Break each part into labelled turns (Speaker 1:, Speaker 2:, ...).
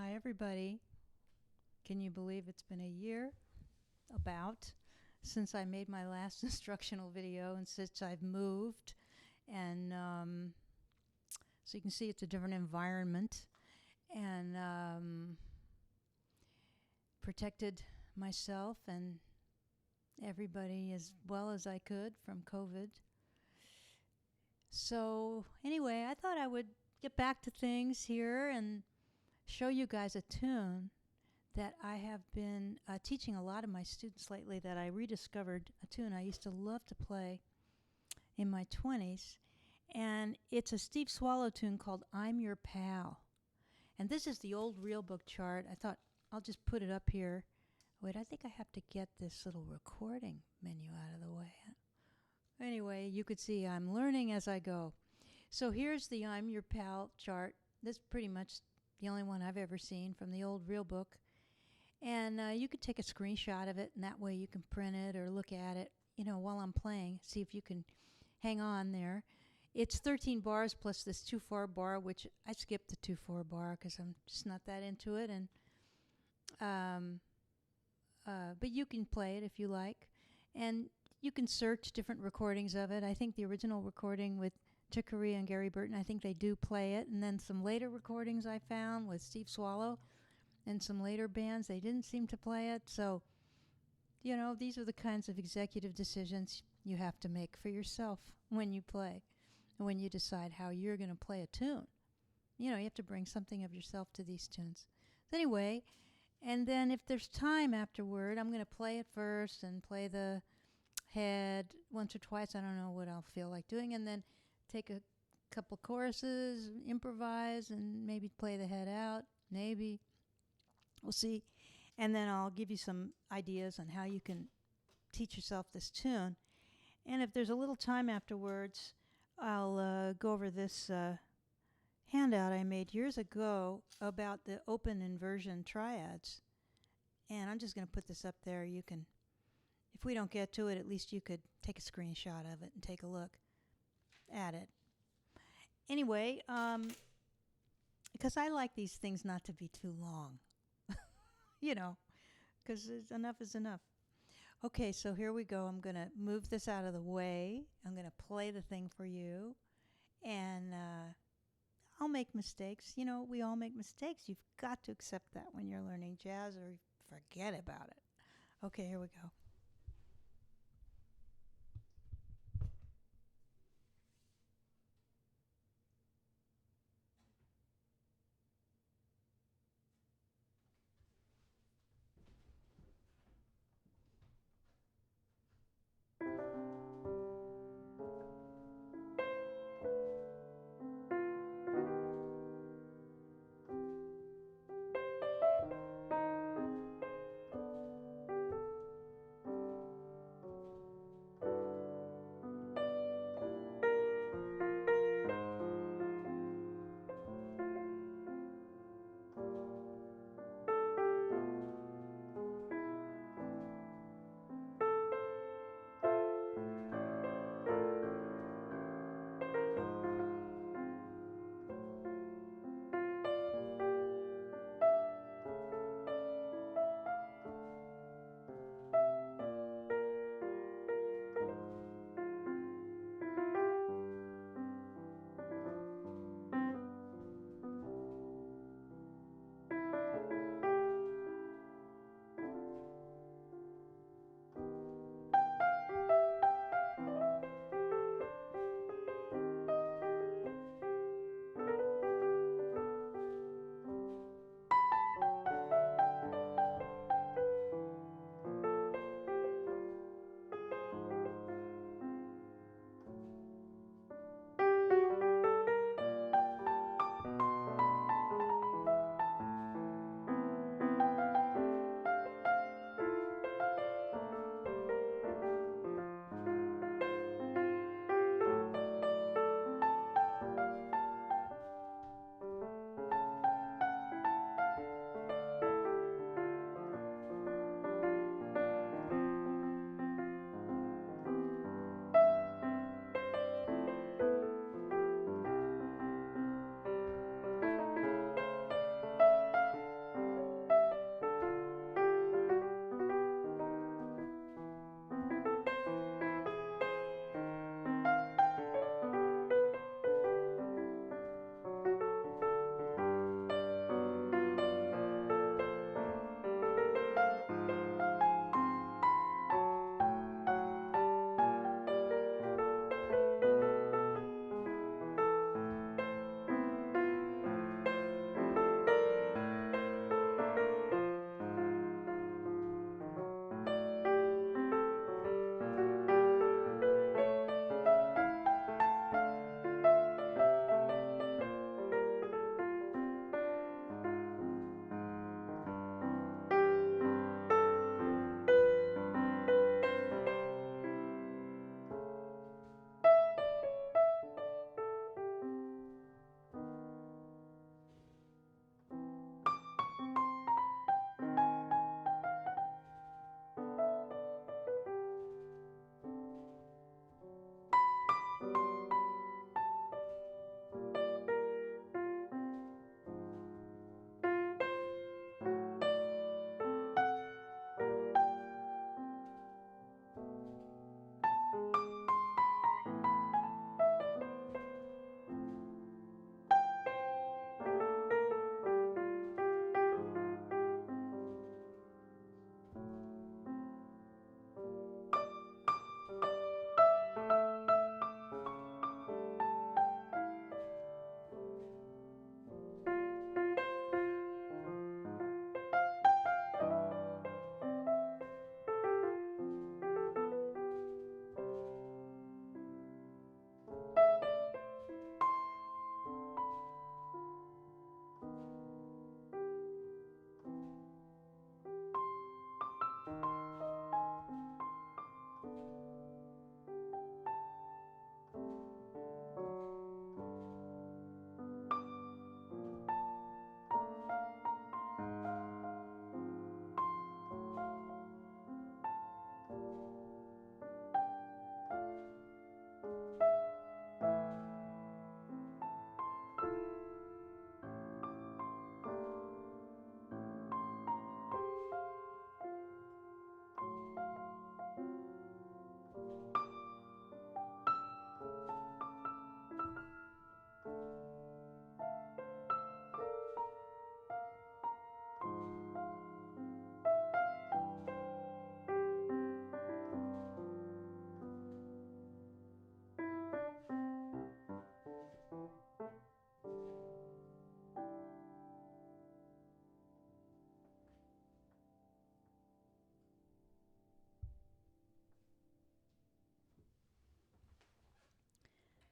Speaker 1: Hi, everybody. Can you believe it's been a year, since I made my last instructional video and since I've moved? And so you can see it's a different environment, and protected myself and everybody as well as I could from COVID. So anyway, I thought I would get back to things here and show you guys a tune that I have been teaching a lot of my students lately, that I rediscovered, a tune I used to love to play in my 20s. And it's a Steve Swallow tune called I'm Your Pal. And this is the old real book chart. I thought I'll just put it up here. Wait, I think I have to get this little recording menu out of the way. Anyway, you could see I'm learning as I go. So here's the I'm Your Pal chart. This is pretty much the only one I've ever seen from the old real book. And you could take a screenshot of it, and that way you can print it or look at it, while I'm playing. See if you can hang on there. It's 13 bars plus this 2/4 bar, which I skipped the 2/4 bar because I'm just not that into it. And but you can play it if you like. And you can search different recordings of it. I think the original recording with Chick Corea and Gary Burton, I think they do play it. And then some later recordings I found with Steve Swallow and some later bands, they didn't seem to play it. So, these are the kinds of executive decisions you have to make for yourself when you play, and when you decide how you're going to play a tune. You have to bring something of yourself to these tunes. So anyway, and then if there's time afterward, I'm going to play it first and play the head once or twice. I don't know what I'll feel like doing. And then take a couple choruses, improvise, and maybe play the head out. Maybe. We'll see. And then I'll give you some ideas on how you can teach yourself this tune. And if there's a little time afterwards, I'll go over this handout I made years ago about the open inversion triads. And I'm just going to put this up there. You can, if we don't get to it, at least you could take a screenshot of it and take a look at it. Anyway, because I like these things not to be too long. Because enough is enough. Okay, so here we go. I'm going to move this out of the way. I'm going to play the thing for you. And I'll make mistakes. We all make mistakes. You've got to accept that when you're learning jazz, or forget about it. Okay, here we go.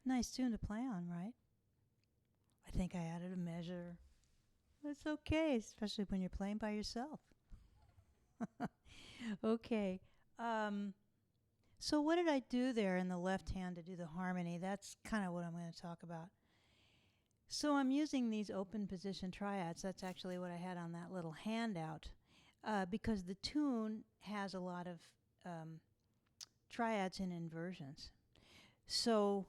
Speaker 1: Nice tune to play on, right? I think I added a measure. That's okay, especially when you're playing by yourself. Okay. So what did I do there in the left hand to do the harmony? That's kind of what I'm going to talk about. So I'm using these open position triads. That's actually what I had on that little handout, because the tune has a lot of triads and inversions. So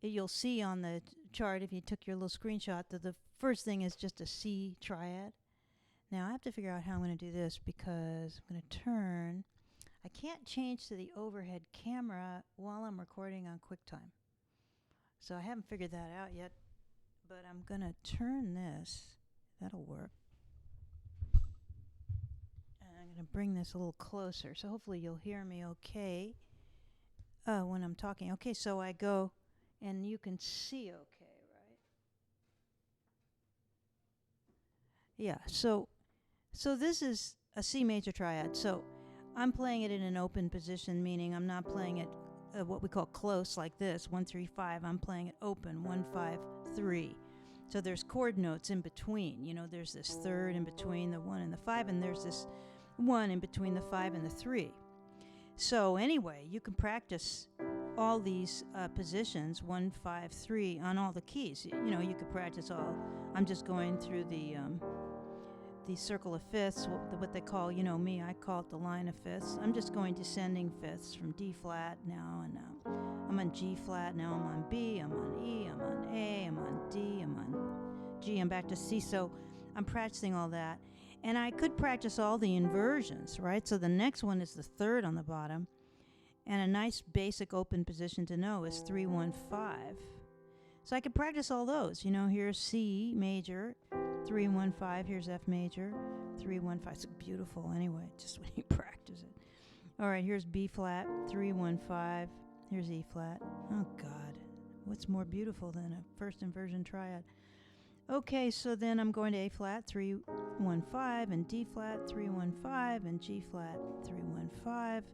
Speaker 1: you'll see on the chart, if you took your little screenshot, that the first thing is just a C triad. Now I have to figure out how I'm going to do this, because I'm going to turn. I can't change to the overhead camera while I'm recording on QuickTime. So I haven't figured that out yet, but I'm going to turn this. That'll work. And I'm going to bring this a little closer, so hopefully you'll hear me okay when I'm talking. Okay, so I go, and you can see okay, right? Yeah, so this is a C major triad. So I'm playing it in an open position, meaning I'm not playing it what we call close like this, 1, 3, 5. I'm playing it open, 1, 5, 3. So there's chord notes in between. You know, there's this third in between the 1 and the 5, and there's this 1 in between the 5 and the 3. So anyway, you can practice all these positions, 1, 5, 3, on all the keys. You know, you could practice all. I'm just going through the circle of fifths, what they call, you know me, I call it the line of fifths. I'm just going descending fifths from D flat now, and I'm on G flat, now I'm on B, I'm on E, I'm on A, I'm on D, I'm on G, I'm back to C. So I'm practicing all that. And I could practice all the inversions, right? So the next one is the third on the bottom. And a nice basic open position to know is 3, 1, 5. So I could practice all those. You know, here's C major, 3, 1, 5. Here's F major, 3, 1, 5. It's beautiful anyway, just when you practice it. All right, here's B flat, 3, 1, 5. Here's E flat. Oh, God. What's more beautiful than a first inversion triad? Okay, so then I'm going to A flat, 3, 1, 5, and D flat, 3, 1, 5, and G flat, 3, 1, 5.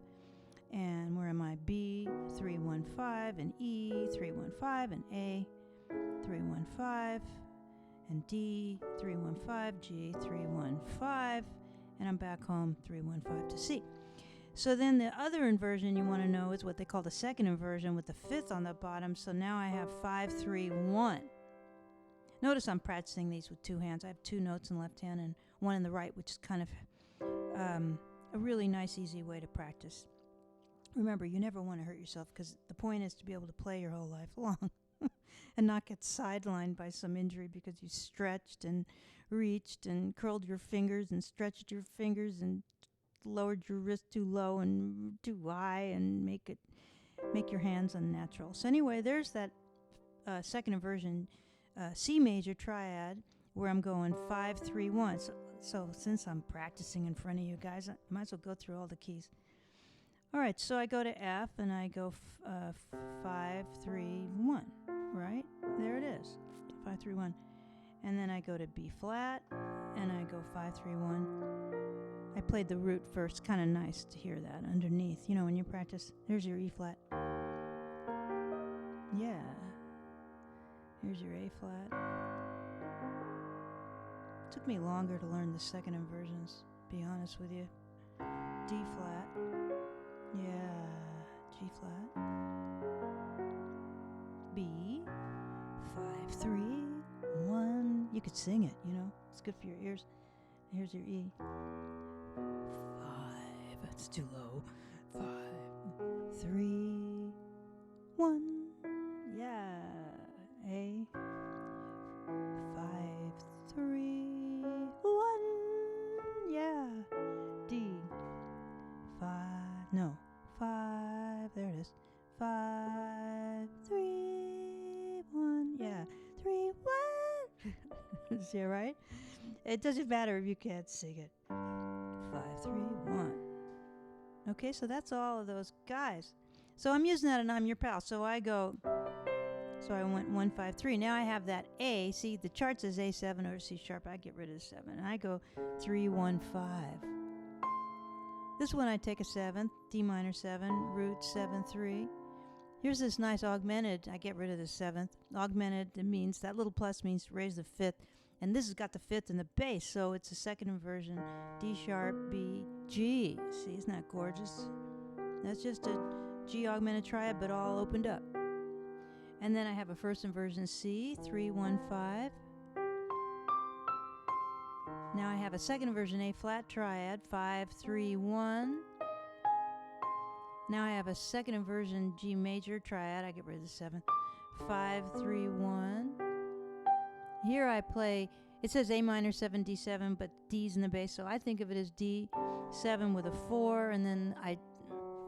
Speaker 1: And where am I? B, 3, 1, 5, and E, 3, 1, 5, and A, 3, 1, 5, and D, 3, 1, 5, G, 3, 1, 5, and I'm back home, 3, 1, 5 to C. So then the other inversion you want to know is what they call the second inversion with the fifth on the bottom. So now I have 5, 3, 1. Notice I'm practicing these with two hands. I have 2 notes in the left hand and 1 in the right, which is kind of a really nice, easy way to practice. Remember, you never want to hurt yourself, because the point is to be able to play your whole life long and not get sidelined by some injury because you stretched and reached and curled your fingers and stretched your fingers and lowered your wrist too low and too high and make your hands unnatural. So anyway, there's that second inversion, C major triad, where I'm going 5, 3, 1. So since I'm practicing in front of you guys, I might as well go through all the keys. All right, so I go to F and I go 5, 3, 1, right? There it is, 5, 3, 1. And then I go to B flat and I go 5, 3, 1. I played the root first, kind of nice to hear that underneath. You know, when you practice, there's your E flat. Yeah. Here's your A flat. Took me longer to learn the second inversions, to be honest with you. D flat. Yeah, G flat, B, 5, 3, 1. You could sing it, you know. It's good for your ears. Here's your E. 5, that's too low. 5, 3, 1. Yeah, A. 5, 3, 1. Yeah, D. 5. No. 5, there it is. 5, 3, 1. Yeah, 3, 1. See it right? It doesn't matter if you can't sing it. 5, 3, 1. Okay, so that's all of those guys. So I'm using that and I'm your pal. So I go, so I went 1, 5, 3. Now I have that A. See, the chart says A7 or C sharp. I get rid of the 7. And I go 3, 1, 5. This one I take a 7th, D minor 7, root 7, 3. Here's this nice augmented. I get rid of the 7th. Augmented, it means, that little plus means to raise the 5th. And this has got the 5th in the bass, so it's a second inversion. D sharp, B, G. See, isn't that gorgeous? That's just a G augmented triad, but all opened up. And then I have a first inversion C, 3, 1, 5. Now I have a second inversion A flat triad, 5, 3, 1. Now I have a second inversion G major triad. I get rid of the 7th. 5, 3, 1. Here I play, it says A minor 7, D7, but D's in the bass, so I think of it as D7 with a 4, and then I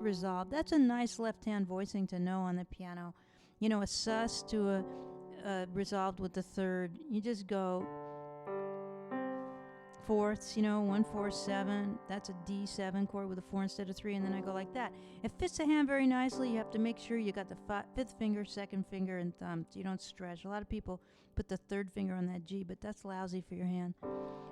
Speaker 1: resolve. That's a nice left-hand voicing to know on the piano. You know, a sus to a resolved with the 3rd. You just go fourths, you know, 1, 4, 7. That's a D7 chord with a 4 instead of 3, and then I go like that. It fits the hand very nicely. You have to make sure you got the 5th finger, 2nd finger, and thumb, so you don't stretch. A lot of people put the 3rd finger on that G, but that's lousy for your hand.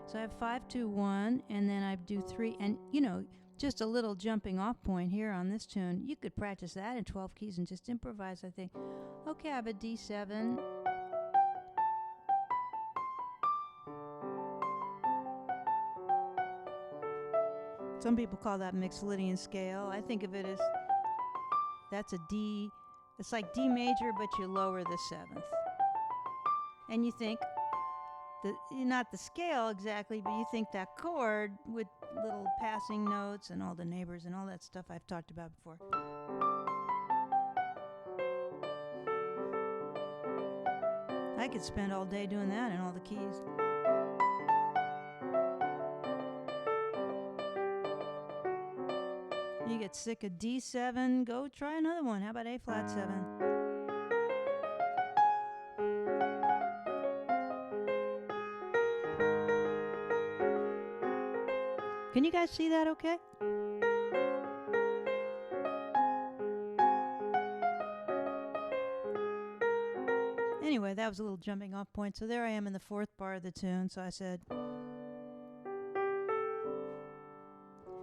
Speaker 1: So I have 5, 2, 1, and then I do 3, and you know, just a little jumping off point here on this tune. You could practice that in 12 keys and just improvise, I think. Okay, I have a D7. Some people call that Mixolydian scale. I think of it as, that's a D, it's like D major, but you lower the 7th. And you think, not the scale exactly, but you think that chord with little passing notes and all the neighbors and all that stuff I've talked about before. I could spend all day doing that in all the keys. You get sick of D7, go try another one. How about A flat 7? Can you guys see that okay? Anyway, that was a little jumping off point. So there I am in the 4th bar of the tune. So I said,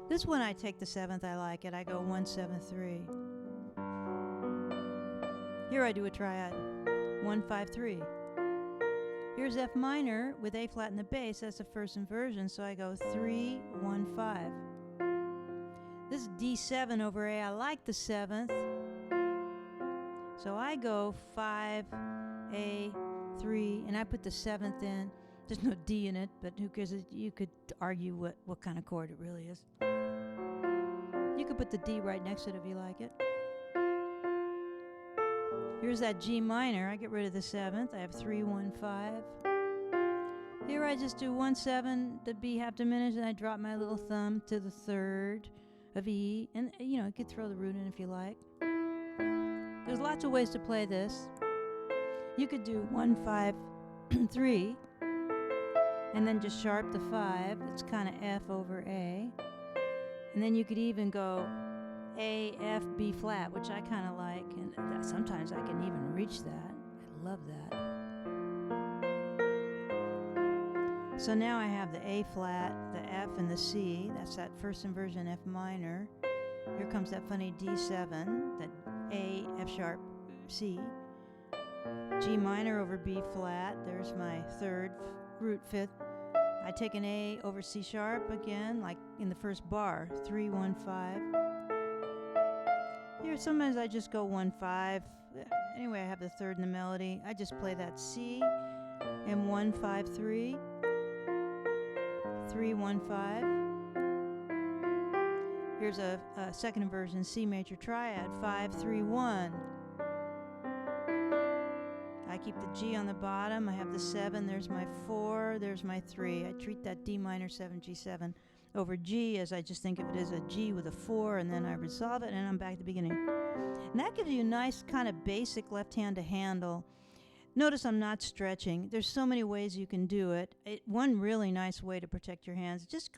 Speaker 1: this one I take the 7th, I like it. I go 1, 7, 3. Here I do a triad, 1, 5, 3. Here's F minor with A flat in the bass. That's the first inversion, so I go 3, 1, 5. This is D7 over A. I like the 7th, so I go 5, A, 3, and I put the 7th in. There's no D in it, but who cares? You could argue what kind of chord it really is. You could put the D right next to it if you like it. Here's that G minor. I get rid of the 7th. I have 3, 1, 5. Here I just do 1, 7, the B half diminished, and I drop my little thumb to the 3rd of E. And, you know, you could throw the root in if you like. There's lots of ways to play this. You could do 1, 5, 3, and then just sharp the 5. It's kind of F over A. And then you could even go A, F, B flat, which I kind of like, and sometimes I can even reach that. I love that. So now I have the A flat, the F, and the C. That's that first inversion F minor. Here comes that funny D7, that A, F sharp, C. G minor over B flat. There's my 3rd, root 5th. I take an A over C sharp again, like in the first bar, 3, 1, 5. Here, sometimes I just go 1, 5. Anyway, I have the 3rd in the melody. I just play that C and 1, 5, 3. 3, 1, 5. Here's a second inversion C major triad, 5, 3, 1. I keep the G on the bottom. I have the 7. There's my 4. There's my 3. I treat that D minor 7, G7 over G as I just think of it as a G with a 4, and then I resolve it, and I'm back at the beginning. And that gives you a nice kind of basic left hand to handle. Notice I'm not stretching. There's so many ways you can do it. One really nice way to protect your hands, just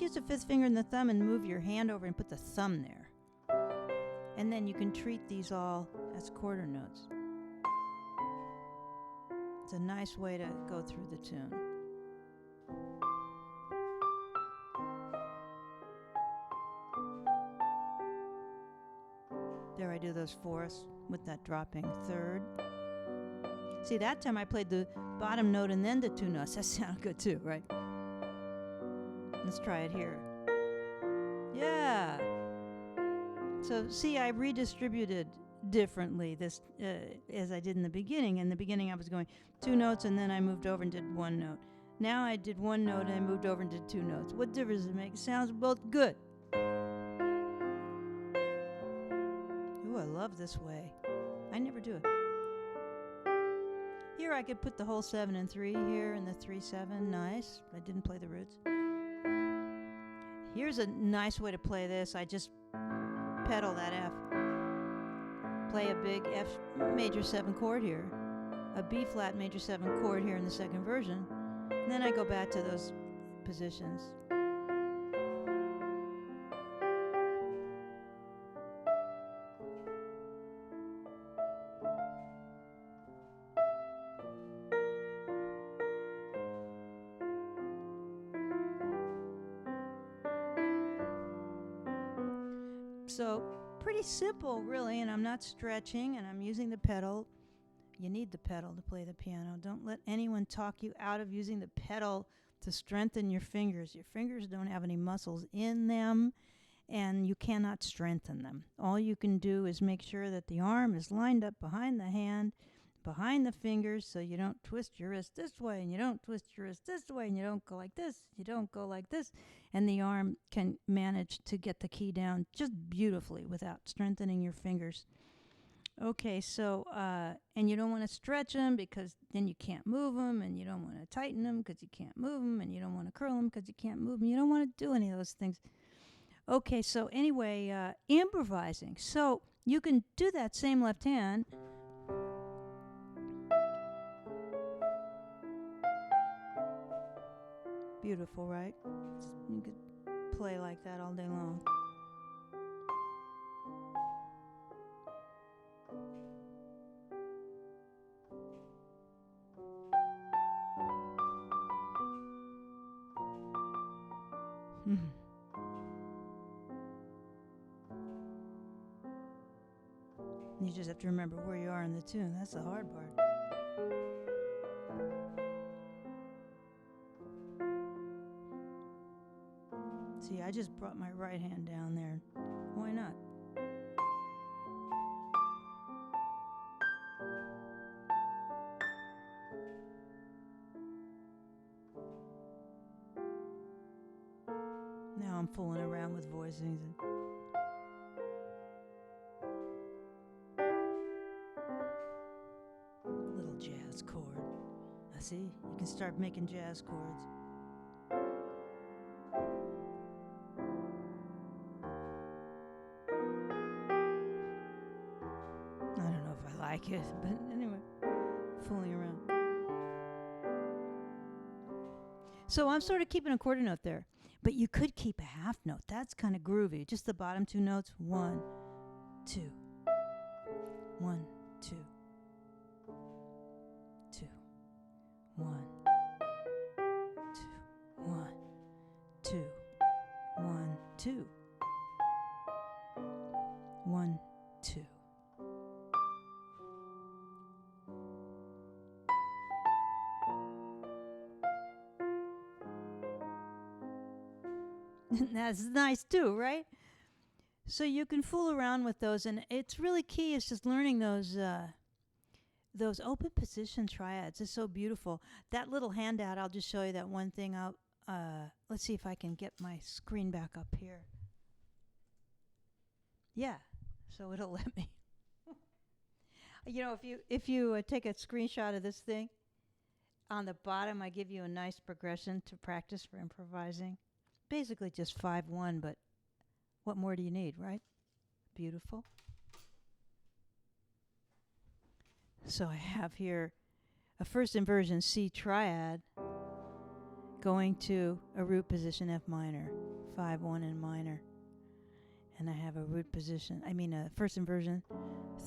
Speaker 1: use the 5th finger and the thumb and move your hand over and put the thumb there. And then you can treat these all as quarter notes. It's a nice way to go through the tune. There There I do those fourths with that dropping third. See, that time I played the bottom note and then the two notes. That sounded good too, right? Let's try it here. Yeah. So see, I redistributed differently this as I did in the beginning. In the beginning, I was going two notes and then I moved over and did one note. Now I did one note and I moved over and did two notes. What difference does it make? It sounds both good. Ooh, I love this way. I never do it. Here I could put the whole 7 and 3 here and the 3 7. Nice. I didn't play the roots. Here's a nice way to play this. I just pedal that F. Play a big F major 7 chord here. A B flat major 7 chord here in the second version. And then I go back to those positions. So pretty simple, really, and I'm not stretching, and I'm using the pedal. You need the pedal to play the piano. Don't let anyone talk you out of using the pedal to strengthen your fingers. Your fingers don't have any muscles in them, and you cannot strengthen them. All you can do is make sure that the arm is lined up behind the hand, behind the fingers, so you don't twist your wrist this way, and you don't twist your wrist this way, and you don't go like this, you don't go like this, and the arm can manage to get the key down just beautifully without strengthening your fingers. Okay, so, and you don't want to stretch them because then you can't move them, and you don't want to tighten them because you can't move them, and you don't want to curl them because you can't move them. You don't want to do any of those things. Okay, so anyway, improvising. So you can do that same left hand. Beautiful, right? You could play like that all day long. You just have to remember where you are in the tune. That's the hard part. See, I just brought my right hand down there. Why not? Now I'm fooling around with voicings. Little jazz chord. I see, you can start making jazz chords. Like it, but anyway, fooling around. So I'm sort of keeping a quarter note there, but you could keep a half note. That's kind of groovy. Just the bottom two notes. 1, 2, 1, 2, 2, 1, 2, 1, 2, 1, 2, 1, 2. That's nice too, right? So you can fool around with those, and it's really key is just learning those open position triads. It's so beautiful. That little handout, I'll just show you that one thing. Let's see if I can get my screen back up here. Yeah, so it'll let me. You know, if you take a screenshot of this thing, on the bottom I give you a nice progression to practice for improvising. Basically just 5-1, but what more do you need, right? Beautiful. So I have here a first inversion C triad going to a root position F minor, 5-1 in minor. And I have a root position, a first inversion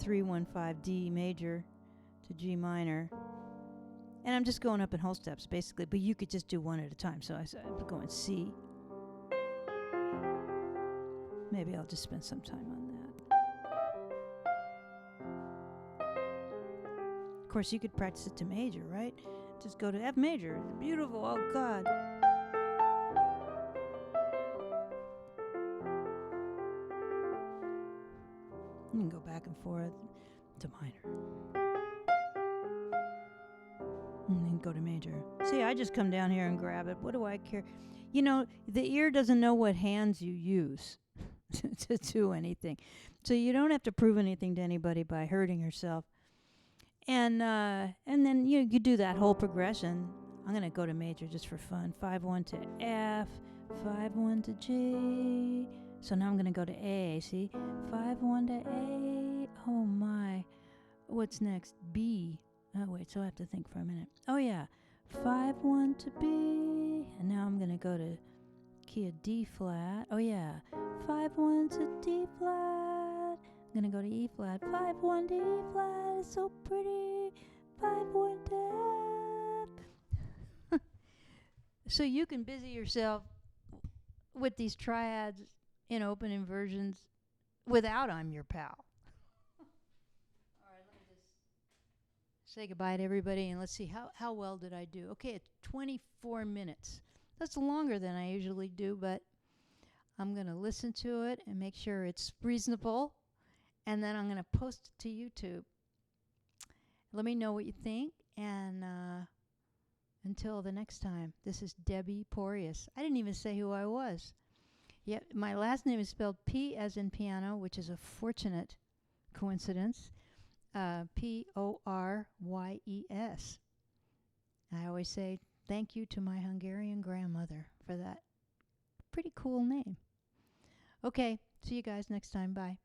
Speaker 1: 3-1-5 D major to G minor. And I'm just going up in whole steps basically, but you could just do one at a time. So I'm going C. Maybe I'll just spend some time on that. Of course, you could practice it to major, right? Just go to F major. It's beautiful. Oh, God. You can go back and forth to minor. And then go to major. See, I just come down here and grab it. What do I care? You know, the ear doesn't know what hands you use to do anything. So you don't have to prove anything to anybody by hurting yourself. And then you do that whole progression. I'm going to go to major just for fun. 5-1 to F, 5-1 to G. So now I'm going to go to A, see? 5-1 to A. Oh, my. What's next? B. Oh, wait, so I have to think for a minute. Oh, yeah. 5-1 to B. And now I'm going to go to key of D flat. Oh, yeah. 5-1 to D flat. I'm going to go to E flat. 5-1 to E flat. It's so pretty. 5-1 to F. So you can busy yourself with these triads in open inversions without I'm Your Pal. All right, let me just say goodbye to everybody, and let's see, how well did I do? Okay, it's 24 minutes. That's longer than I usually do, but I'm going to listen to it and make sure it's reasonable, and then I'm going to post it to YouTube. Let me know what you think, and until the next time, this is Debbie Poryes. I didn't even say who I was. Yep, my last name is spelled P as in piano, which is a fortunate coincidence. Poryes. I always say thank you to my Hungarian grandmother for that pretty cool name. Okay, see you guys next time. Bye.